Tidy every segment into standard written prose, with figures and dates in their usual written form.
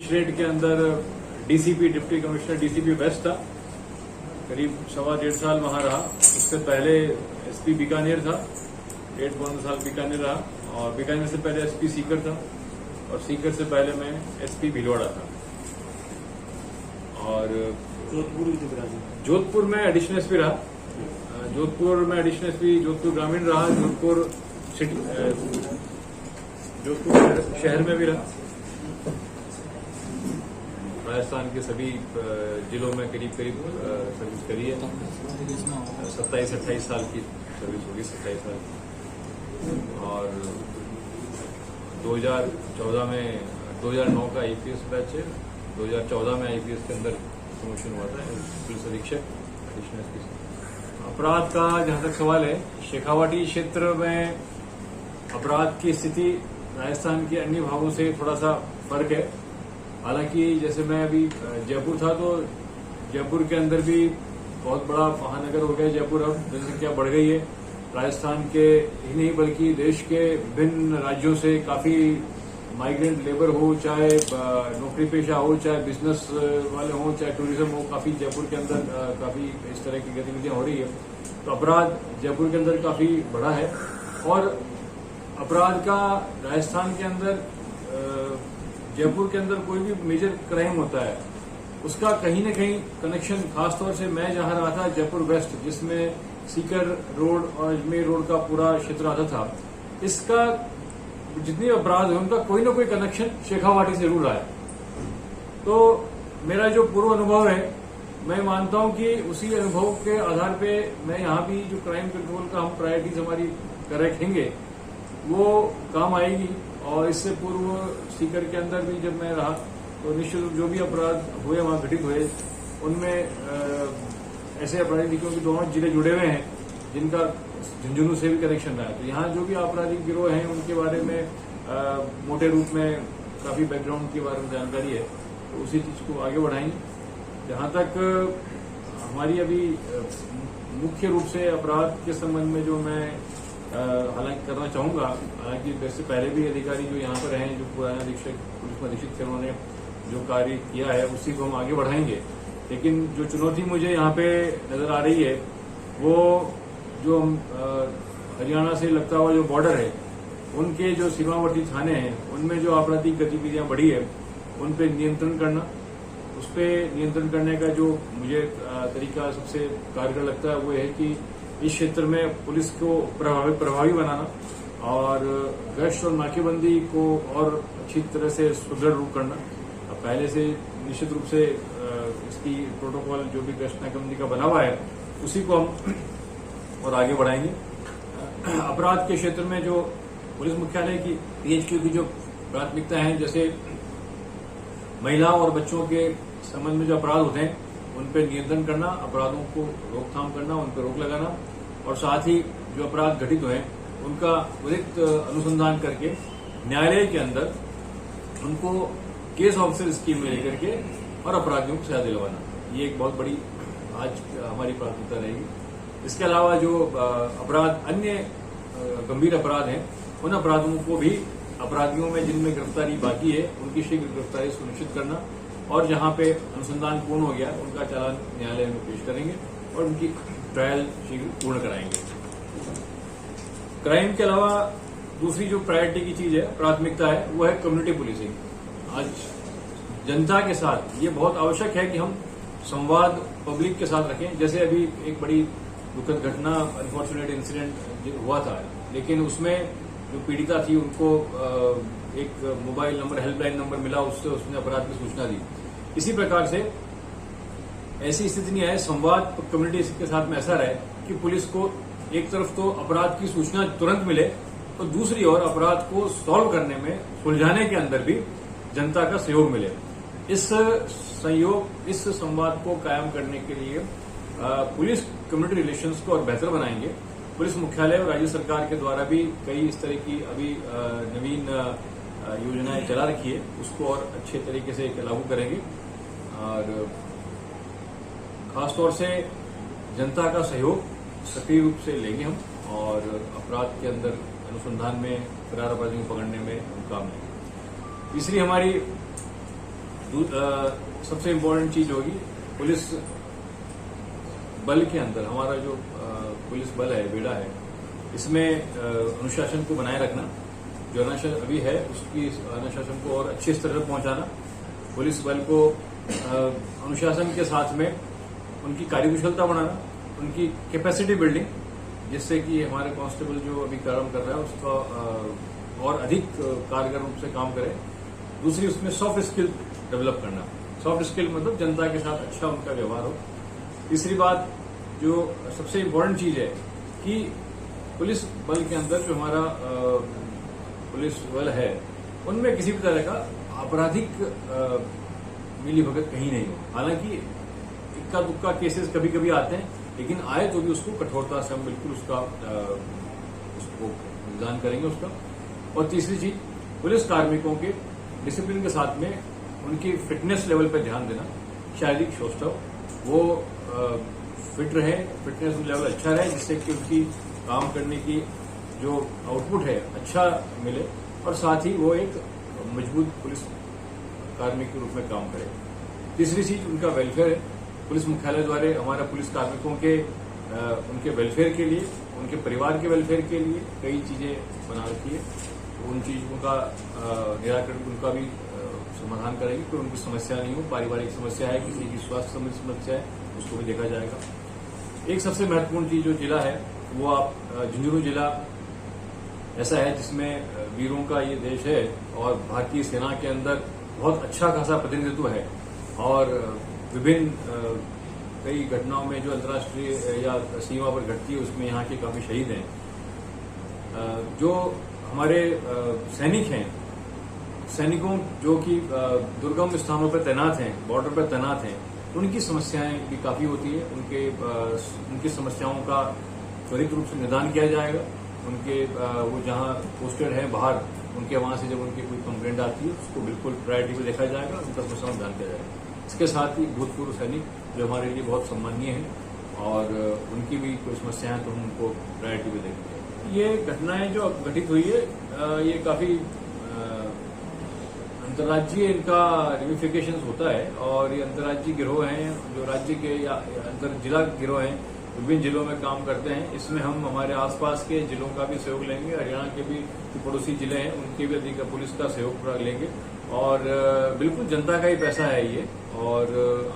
Magistrate के अंदर DCP, deputy commissioner DCP waste था, करीब 1.25 साल वहां रहा। उससे पहले एसपी बीकानेर था, 1.5 साल बीकानेर रहा, और बीकानेर से पहले एसपी सीकर था, और सीकर से पहले मैं एसपी भीलवाड़ा था। और जोधपुर में एडिशनल एसपी रहा, जोधपुर में एडिशनल एसपी जोधपुर ग्रामीण रहा, जोधपुर शहर में भी रहा। राजस्थान के सभी जिलों में करीब सर्विस करी है। 27-28 साल की सर्विस होगी, 27 साल की। और 2014 में 2009 का आईपीएस बैच है, 2014 में आईपीएस के अंदर प्रमोशन हुआ था पुलिस अधीक्षक एडिशनल एसपी से। अपराध का जहां तक सवाल है, शेखावाटी क्षेत्र में अपराध की स्थिति राजस्थान के अन्य भागों से थोड़ा सा फर्क है। हालांकि जैसे मैं अभी जयपुर था, तो जयपुर के अंदर भी बहुत बड़ा महानगर हो गया जयपुर, अब जनसंख्या बढ़ गई है। राजस्थान के ही नहीं बल्कि देश के विभिन्न राज्यों से काफी माइग्रेंट लेबर हो, चाहे नौकरी पेशा हो, चाहे बिजनेस वाले हो, चाहे टूरिज्म हो, काफी जयपुर के अंदर काफी इस तरह की गतिविधियां हो रही है। तो अपराध जयपुर के अंदर काफी बड़ा है। और अपराध का राजस्थान के अंदर जयपुर के अंदर कोई भी मेजर क्राइम होता है, उसका कहीं न कहीं कनेक्शन, खासतौर से मैं जहां रहा था जयपुर वेस्ट, जिसमें सीकर रोड और अजमेर रोड का पूरा क्षेत्र आता था, इसका जितने अपराध है उनका कोई ना कोई कनेक्शन शेखावाटी से जरूर रहा है। तो मेरा जो पूर्व अनुभव है, मैं मानता हूं कि उसी अनुभव के आधार पे मैं यहाँ भी जो क्राइम कंट्रोल का हम प्रायोरिटीज हमारी कर रखेंगे वो काम आएगी। और इससे पूर्व सीकर के अंदर भी जब मैं रहा, तो निश्चित रूप जो भी अपराध हुए वहां घटित हुए, उनमें ऐसे अपराधी, क्योंकि दोनों जिले जुड़े हुए हैं जिनका झुंझुनू से भी कनेक्शन रहा है, तो यहाँ जो भी आपराधिक गिरोह हैं उनके बारे में मोटे रूप में काफी बैकग्राउंड के बारे में जानकारी है, तो उसी चीज को आगे बढ़ाएंगे। जहां तक हमारी अभी मुख्य रूप से अपराध के संबंध में जो मैं हालांकि करना चाहूंगा, हालांकि वैसे पहले भी अधिकारी जो यहाँ पर हैं, जो पुराने अधीक्षक पुलिस अधीक्षक थे, उन्होंने जो कार्य किया है उसी को हम आगे बढ़ाएंगे। लेकिन जो चुनौती मुझे यहाँ पे नजर आ रही है, वो जो हरियाणा से लगता हुआ जो बॉर्डर है, उनके जो सीमावर्ती थाने हैं, उनमें जो आपराधिक गतिविधियां बढ़ी है, उन पे नियंत्रण करना, उस पर नियंत्रण करने का जो मुझे तरीका सबसे कारगर लगता है वो है कि इस क्षेत्र में पुलिस को प्रभावी बनाना और गश्त और नाकेबंदी को और अच्छी तरह से सुदृढ़ रूप करना। अब पहले से निश्चित रूप से इसकी प्रोटोकॉल जो भी गश्त नाकेबंदी का बना हुआ है उसी को हम और आगे बढ़ाएंगे। अपराध के क्षेत्र में जो पुलिस मुख्यालय की पीएचक्यू की जो प्राथमिकता है, जैसे महिलाओं और बच्चों के संबंध में जो अपराध होते हैं उन पर नियंत्रण करना, अपराधों को रोकथाम करना, उन पर रोक लगाना, और साथ ही जो अपराध घटित हुए उनका त्वरित अनुसंधान करके न्यायालय के अंदर उनको केस ऑफिसर स्कीम में लेकर के और अपराधियों को सजा दिलवाना, ये एक बहुत बड़ी आज हमारी प्राथमिकता रहेगी। इसके अलावा जो अपराध अन्य गंभीर अपराध हैं, उन अपराधों को भी, अपराधियों में जिनमें गिरफ्तारी बाकी है उनकी शीघ्र गिरफ्तारी सुनिश्चित करना, और जहां पे अनुसंधान पूर्ण हो गया उनका चालान न्यायालय में पेश करेंगे और उनकी ट्रायल शीघ्र पूर्ण कराएंगे। क्राइम के अलावा दूसरी जो प्रायोरिटी की चीज है, प्राथमिकता है, वो है कम्युनिटी पुलिसिंग। आज जनता के साथ ये बहुत आवश्यक है कि हम संवाद पब्लिक के साथ रखें। जैसे अभी एक बड़ी दुखद घटना, अनफॉर्चुनेट इंसिडेंट हुआ था, लेकिन उसमें जो पीड़िता थी उनको एक मोबाइल नंबर, हेल्पलाइन नंबर मिला, उससे उसने अपराध की सूचना दी। इसी प्रकार से ऐसी स्थिति नहीं आए, संवाद कम्युनिटी के साथ में ऐसा रहे कि पुलिस को एक तरफ तो अपराध की सूचना तुरंत मिले, तो दूसरी ओर अपराध को सॉल्व करने में, सुलझाने के अंदर भी जनता का सहयोग मिले। इस संवाद को कायम करने के लिए पुलिस कम्युनिटी रिलेशंस को और बेहतर बनाएंगे। पुलिस मुख्यालय और राज्य सरकार के द्वारा भी कई इस तरह की अभी नवीन योजनाएं चला रखी है, उसको और अच्छे तरीके से लागू करेंगे। और खासतौर से जनता का सहयोग सक्रिय रूप से लेंगे हम, और अपराध के अंदर अनुसंधान में, फरार अपराधियों को पकड़ने में हम काम लेंगे। तीसरी हमारी सबसे इम्पोर्टेंट चीज होगी पुलिस बल के अंदर हमारा जो पुलिस बल है, बेड़ा है, इसमें अनुशासन को बनाए रखना। जो अनुशासन अभी है उसकी अनुशासन को और अच्छे स्तर पर पहुंचाना। पुलिस बल को अनुशासन के साथ में उनकी कार्यकुशलता बढ़ाना, उनकी कैपेसिटी बिल्डिंग, जिससे कि हमारे कांस्टेबल जो अभी काम कर रहा है उसका और अधिक कारगर रूप से काम करे। दूसरी उसमें सॉफ्ट स्किल डेवलप करना। सॉफ्ट स्किल मतलब जनता के साथ अच्छा उनका व्यवहार हो। तीसरी बात जो सबसे इम्पोर्टेंट चीज है कि पुलिस बल के अंदर जो हमारा पुलिस बल है उनमें किसी भी तरह का आपराधिक मिली भगत कहीं नहीं हो। हालांकि इक्का दुक्का केसेस कभी कभी आते हैं, लेकिन आए तो भी उसको कठोरता से हम बिल्कुल उसको निदान करेंगे उसका। और तीसरी चीज पुलिस कार्मिकों के डिसिप्लिन के साथ में उनकी फिटनेस लेवल पर ध्यान देना। शारीरिक सौष्ठव वो फिट रहे, फिटनेस लेवल अच्छा रहे, जिससे कि उनकी काम करने की जो आउटपुट है अच्छा मिले और साथ ही वो एक मजबूत पुलिस कार्मिक के रूप में काम करे। तीसरी चीज उनका वेलफेयर है। पुलिस मुख्यालय द्वारा हमारा पुलिस कार्मिकों के उनके वेलफेयर के लिए, उनके परिवार के वेलफेयर के लिए कई चीजें बना रखी है। तो उन चीजों का निराकरण उनका भी समाधान करेंगे। कोई उनकी समस्या नहीं हो, पारिवारिक समस्या है, किसी की स्वास्थ्य संबंधी समस्या है, उसको भी देखा जाएगा। एक सबसे महत्वपूर्ण चीज जो जिला है वो आप झुंझुनू जिला ऐसा है जिसमें वीरों का ये देश है और भारतीय सेना के अंदर बहुत अच्छा खासा प्रतिनिधित्व है और विभिन्न कई घटनाओं में जो अंतर्राष्ट्रीय या सीमा पर घटती है उसमें यहाँ के काफी शहीद हैं। जो हमारे सैनिक हैं, सैनिकों जो कि दुर्गम स्थानों पर तैनात हैं, बॉर्डर पर तैनात हैं, उनकी समस्याएं भी काफी होती है। उनकी समस्याओं का त्वरित रूप से निदान किया जाएगा। उनके वो जहां पोस्टेड है बाहर, उनके वहां से जब उनकी कोई कंप्लेंट आती है उसको बिल्कुल प्रायोरिटी पे देखा जाएगा, उनका समस्या ध्यान किया जाएगा। इसके साथ ही भूतपूर्व सैनिक जो हमारे लिए बहुत सम्मानीय हैं और उनकी भी कोई समस्याएं तो हम उनको प्रायोरिटी पे देखेंगे। ये घटनाएं जो घटित हुई है ये काफी अंतर्राज्यीय इनका रेमिफिकेशंस होता है और ये अंतर्राज्यीय गिरोह हैं जो राज्य के या अंतर जिला गिरोह हैं, विभिन्न जिलों में काम करते हैं। इसमें हम हमारे आसपास के जिलों का भी सहयोग लेंगे, हरियाणा के भी जो पड़ोसी जिले हैं उनके भी अधिक पुलिस का सहयोग लेंगे और बिल्कुल जनता का ही पैसा है ये और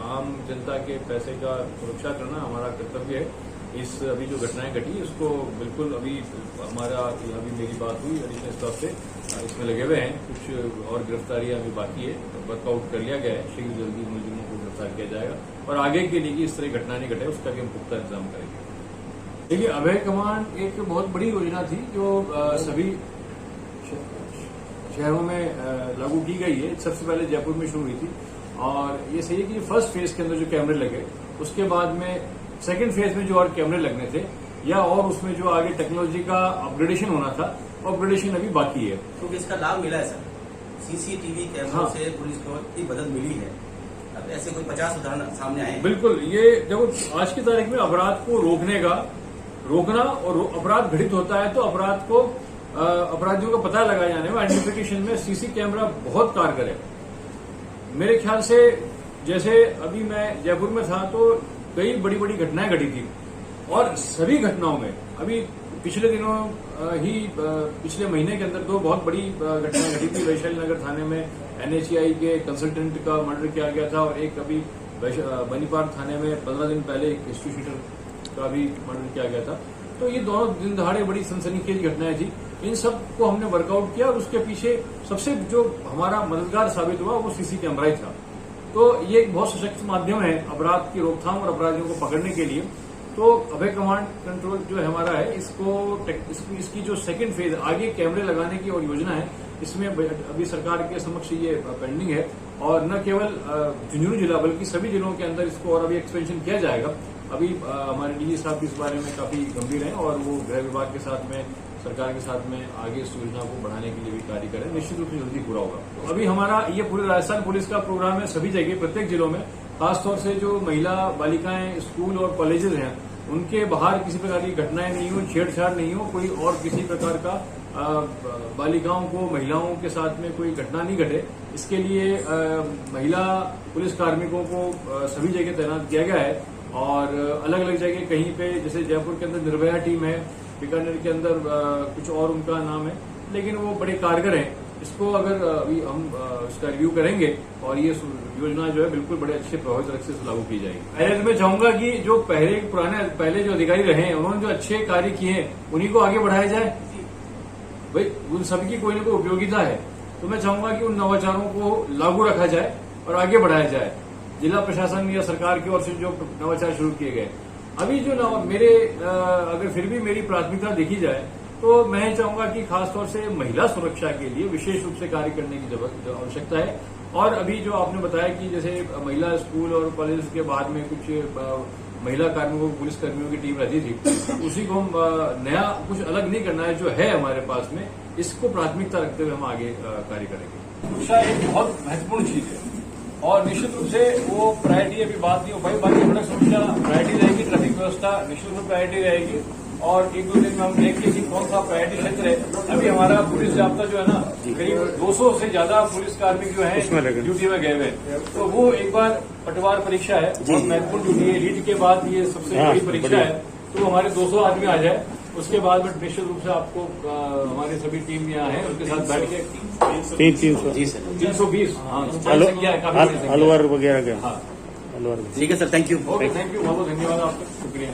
आम जनता के पैसे का सुरक्षा करना हमारा कर्तव्य है। इस अभी जो घटनाएं घटी उसको बिल्कुल अभी हमारा अभी मेरी बात हुई एडिशनल स्टाफ से इसमें लगे हुए हैं। कुछ और गिरफ्तारियां अभी बाकी है, वर्कआउट कर लिया गया है, शीघ्र जल्दी मुलजिमों को गिरफ्तार किया जाएगा और आगे के लिए इस तरह घटना नहीं घटे उसका भी हम पुख्ता इंतजाम करेंगे। देखिए, अभय कमांड एक बहुत बड़ी योजना थी जो सभी शहरों में लागू की गई है। सबसे पहले जयपुर में शुरू हुई थी और ये सही है कि फर्स्ट फेज के अंदर जो कैमरे लगे उसके बाद में सेकंड फेज में जो और कैमरे लगने थे या और उसमें जो आगे टेक्नोलॉजी का अपग्रेडेशन होना था, अपग्रेडेशन अभी बाकी है। तो इसका लाभ मिला है सर, सीसीटीवी कैमरों से पुलिस को इतनी मदद मिली है। अब ऐसे कोई 50 उदाहरण सामने आए। बिल्कुल, ये जब आज की तारीख में अपराध को रोकना और अपराध घटित होता है तो अपराध को अपराधियों का पता लगाए जाने में आइडेंटिफिकेशन में सीसी कैमरा बहुत कारगर है। मेरे ख्याल से जैसे अभी मैं जयपुर में था तो कई बड़ी बड़ी घटनाएं घटी थी और सभी घटनाओं में अभी पिछले दिनों पिछले महीने के अंदर 2 बहुत बड़ी घटनाएं घटी थी। वैशाली नगर थाने में एनएचआई के कंसल्टेंट का मर्डर किया गया था और एक अभी बनीपार थाने में 15 दिन पहले एक हिस्ट्री शीटर का भी मर्डर किया गया था। तो ये दोनों दिन दहाड़े बड़ी सनसनीखेज घटनाएं थी। इन सब को हमने वर्कआउट किया और उसके पीछे सबसे जो हमारा मददगार साबित हुआ वो सीसी कैमरा ही था। तो ये एक बहुत सशक्त माध्यम है अपराध की रोकथाम और अपराधियों को पकड़ने के लिए। तो अभय कमांड कंट्रोल जो है हमारा है इसकी जो सेकंड फेज आगे कैमरे लगाने की और योजना है, इसमें अभी सरकार के समक्ष ये पेंडिंग है और न केवल झुंझुनू जिला बल्कि सभी जिलों के अंदर इसको और अभी एक्सपेंशन किया जाएगा। अभी हमारे डीजी साहब इस बारे में काफी गंभीर हैं और वो गृह विभाग के साथ में सरकार के साथ में आगे इस योजना को बढ़ाने के लिए भी कार्य करें। निश्चित रूप से जल्दी पूरा होगा। तो अभी हमारा ये पूरे राजस्थान पुलिस का प्रोग्राम है, सभी जगह प्रत्येक जिलों में, खासतौर से जो महिला बालिकाएं स्कूल और कॉलेजेस हैं उनके बाहर किसी प्रकार की घटनाएं नहीं हो, छेड़छाड़ नहीं हो, कोई और किसी प्रकार का बालिकाओं को, महिलाओं के साथ में कोई घटना नहीं घटे, इसके लिए महिला पुलिस कार्मिकों को सभी जगह तैनात किया गया है। और अलग अलग जगह कहीं पे जैसे जयपुर के अंदर निर्भया टीम है, बीकानेर के अंदर कुछ और उनका नाम है, लेकिन वो बड़े कारगर हैं। इसको अगर अभी हम इसका रिव्यू करेंगे और ये योजना जो है बिल्कुल बड़े अच्छे प्रभावी तरह से लागू की जाएगी। पहले तो मैं चाहूंगा कि जो पहले जो अधिकारी रहे हैं उन्होंने जो अच्छे कार्य किए हैं उन्हीं को आगे बढ़ाया जाए। भाई उन सबकी कोई ना कोई उपयोगिता है, तो मैं चाहूंगा कि उन नवाचारों को लागू रखा जाए और आगे बढ़ाया जाए। जिला प्रशासन या सरकार की ओर से जो नवाचार शुरू किए गए, अभी जो अगर फिर भी मेरी प्राथमिकता देखी जाए तो मैं चाहूंगा कि खासतौर से महिला सुरक्षा के लिए विशेष रूप से कार्य करने की जो आवश्यकता है। और अभी जो आपने बताया कि जैसे महिला स्कूल और कॉलेज के बाद में कुछ महिला कार्मिकों, पुलिस कर्मियों की टीम रहती थी, उसी को हम नया कुछ अलग नहीं करना है, जो है हमारे पास में इसको प्राथमिकता रखते हुए हम आगे कार्य करेंगे। सुरक्षा एक बहुत महत्वपूर्ण चीज है और निश्चित रूप से वो प्रायोरिटी अभी बात नहीं हो पाई। बाकी सड़क सुरक्षा प्रायोरिटी रहेगी, ट्रैफिक व्यवस्था निश्चित रूप से प्रायोरिटी रहेगी और एक दो दिन में हम देखेंगे कि कौन सा प्रायोरिटी क्षेत्र है। अभी हमारा पुलिस जाब्ता जो है ना, करीब 200 से ज्यादा पुलिस कार्मिक जो है ड्यूटी में गए हुए, तो वो एक बार पटवार परीक्षा है, बहुत महत्वपूर्ण ड्यूटी है। लीड के बाद ये सबसे बड़ी परीक्षा है, तो हमारे 200 आदमी आ जाए, उसके बाद में निश्चित रूप से आपको हमारी सभी टीम यहाँ है उनके साथ बैठ के 320 अलवर वगैरह का। हाँ ठीक है sir, thank you. Okay, thank you, बहुत बहुत धन्यवाद आपका, शुक्रिया।